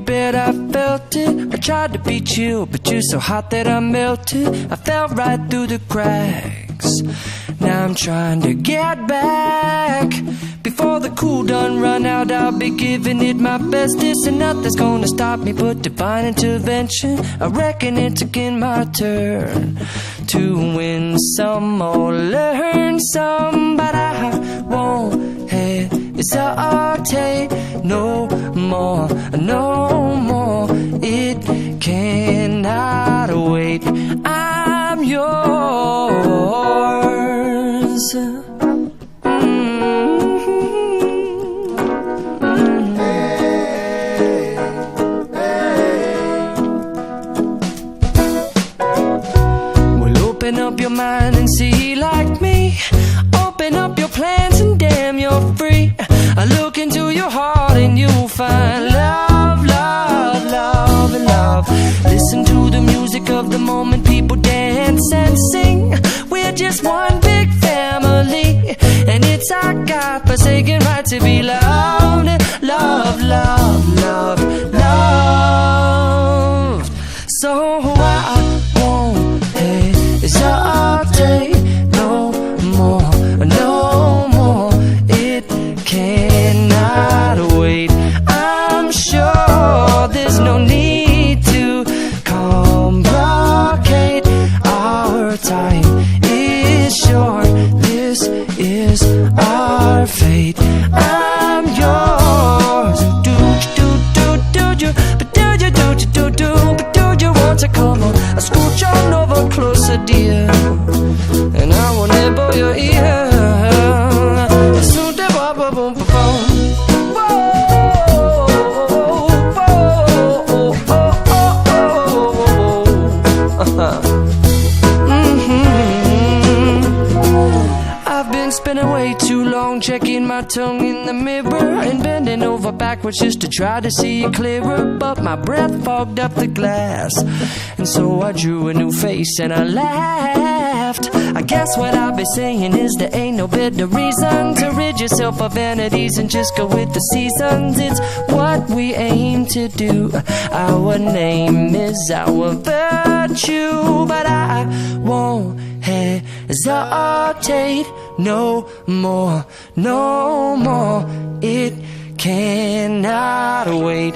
bet I felt it. I tried to be chill, but you're so hot that I melted. I fell right through the cracks. Now I'm trying to get back. Before the cool done run out, I'll be giving it my bestest, and nothing's gonna stop me but divine intervention. I reckon it's again my turn to win some or learn some, but I won't hesitate no more, no more. It cannot wait. I'm yours. Open up your mind and see like me. Open up your plans and damn, you're free. I look into your heart and you'll find love, love, love, and love. Listen to the music of the moment, people dance and sing. We're just one big family, and it's our God-forsaken right to be loved. Love, love, love, love. So I won't hesitate no more, no more. It cannot wait. I'm sure there's no need to complicate. Our time is short. This is our fate. I'm yours. Do you, but do you want to come on? I scooch on over closer, dear, and I will nibble your ear. Soon to boom, boom, boom, boom. I've been spending way too long checking my tongue in the mirror and bending over backwards just to try to see it clearer, but my breath fogged up the glass, and so I drew a new face and I laughed. I guess what I'll be saying is there ain't no better reason to rid yourself of vanities and just go with the seasons. It's what we aim to do. Our name is our virtue, but I won't hesitate no more, no more. It cannot wait.